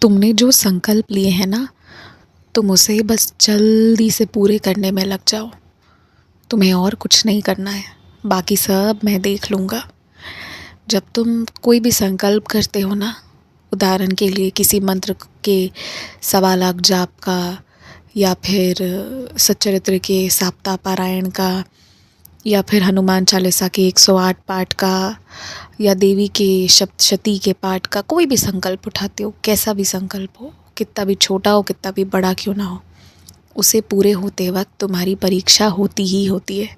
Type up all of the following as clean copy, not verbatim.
तुमने जो संकल्प लिए हैं ना, तुम उसे बस जल्दी से पूरे करने में लग जाओ। तुम्हें और कुछ नहीं करना है, बाकी सब मैं देख लूँगा। जब तुम कोई भी संकल्प करते हो ना, उदाहरण के लिए किसी मंत्र के 1.25 लाख जाप का, या फिर सच्चरित्र के सप्ताह पारायण का, या फिर हनुमान चालीसा के 108 पाठ का, या देवी के सप्तशती के पाठ का, कोई भी संकल्प उठाते हो, कैसा भी संकल्प हो, कितना भी छोटा हो कितना भी बड़ा क्यों ना हो, उसे पूरे होते वक्त तुम्हारी परीक्षा होती ही होती है।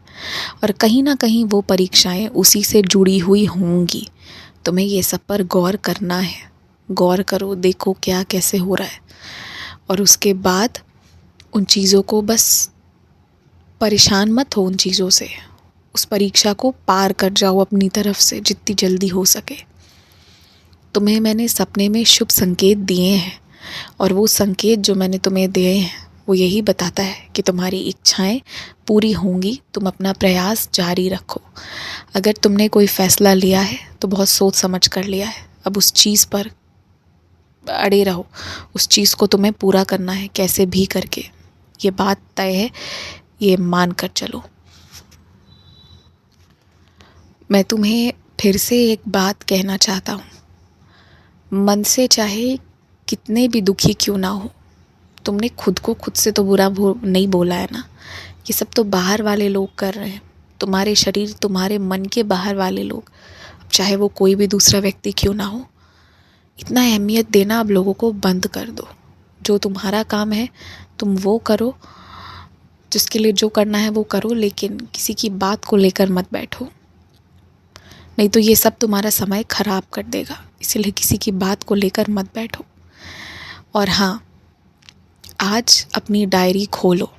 और कहीं ना कहीं वो परीक्षाएं उसी से जुड़ी हुई होंगी। तुम्हें ये सब पर गौर करना है। गौर करो, देखो क्या कैसे हो रहा है, और उसके बाद उन चीज़ों को बस परेशान मत हो उन चीज़ों से। उस परीक्षा को पार कर जाओ अपनी तरफ से जितनी जल्दी हो सके। तुम्हें मैंने सपने में शुभ संकेत दिए हैं, और वो संकेत जो मैंने तुम्हें दिए हैं वो यही बताता है कि तुम्हारी इच्छाएं पूरी होंगी। तुम अपना प्रयास जारी रखो। अगर तुमने कोई फ़ैसला लिया है तो बहुत सोच समझ कर लिया है। अब उस चीज़ पर अड़े रहो। उस चीज़ को तुम्हें पूरा करना है कैसे भी करके। ये बात तय है, ये मान कर चलो। मैं तुम्हें फिर से एक बात कहना चाहता हूँ। मन से चाहे कितने भी दुखी क्यों ना हो, तुमने खुद को खुद से तो बुरा नहीं बोला है ना। ये सब तो बाहर वाले लोग कर रहे हैं। तुम्हारे शरीर, तुम्हारे मन के बाहर वाले लोग, चाहे वो कोई भी दूसरा व्यक्ति क्यों ना हो। इतना अहमियत देना अब लोगों को बंद कर दो। जो तुम्हारा काम है तुम वो करो, जिसके लिए जो करना है वो करो, लेकिन किसी की बात को लेकर मत बैठो, नहीं तो ये सब तुम्हारा समय खराब कर देगा। इसलिए किसी की बात को लेकर मत बैठो। और हाँ, आज अपनी डायरी खोलो,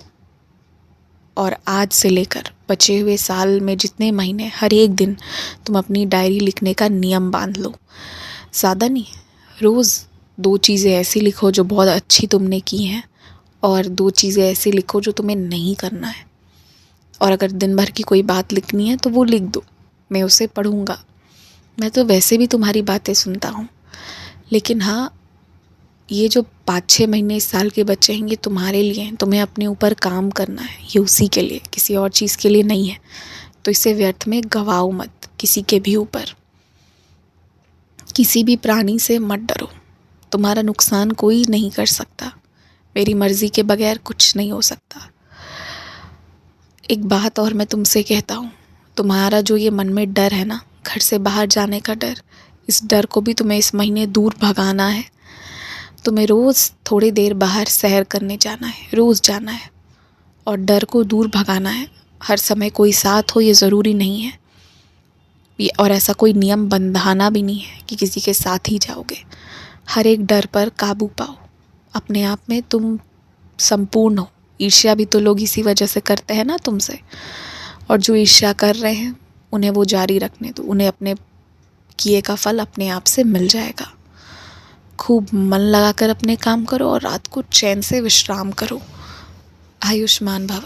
और आज से लेकर बचे हुए साल में जितने महीने, हर एक दिन तुम अपनी डायरी लिखने का नियम बांध लो। ज़्यादा नहीं, रोज़ 2 चीज़ें ऐसी लिखो जो बहुत अच्छी तुमने की हैं, और 2 चीज़ें ऐसी लिखो जो तुम्हें नहीं करना है। और अगर दिन भर की कोई बात लिखनी है तो वो लिख दो, मैं उसे पढ़ूँगा। मैं तो वैसे भी तुम्हारी बातें सुनता हूँ, लेकिन हाँ, ये जो 5-6 महीने इस साल के बच्चे हैं ये तुम्हारे लिए हैं। तुम्हें अपने ऊपर काम करना है, ये उसी के लिए, किसी और चीज़ के लिए नहीं है। तो इसे व्यर्थ में गवाओ मत किसी के भी ऊपर। किसी भी प्राणी से मत डरो। तुम्हारा नुकसान कोई नहीं कर सकता। मेरी मर्ज़ी के बगैर कुछ नहीं हो सकता। एक बात और मैं तुमसे कहता हूँ, तुम्हारा जो ये मन में डर है ना, घर से बाहर जाने का डर, इस डर को भी तुम्हें इस महीने दूर भगाना है। तुम्हें रोज़ थोड़ी देर बाहर सैर करने जाना है, रोज़ जाना है, और डर को दूर भगाना है। हर समय कोई साथ हो ये ज़रूरी नहीं है, और ऐसा कोई नियम बंधाना भी नहीं है कि किसी के साथ ही जाओगे। हर एक डर पर काबू पाओ। अपने आप में तुम संपूर्ण हो। ईर्ष्या भी तो लोग इसी वजह से करते हैं ना तुमसे, और जो ईर्ष्या कर रहे हैं उन्हें वो जारी रखने दो। उन्हें अपने किए का फल अपने आप से मिल जाएगा। खूब मन लगाकर अपने काम करो, और रात को चैन से विश्राम करो। आयुष्मान भव।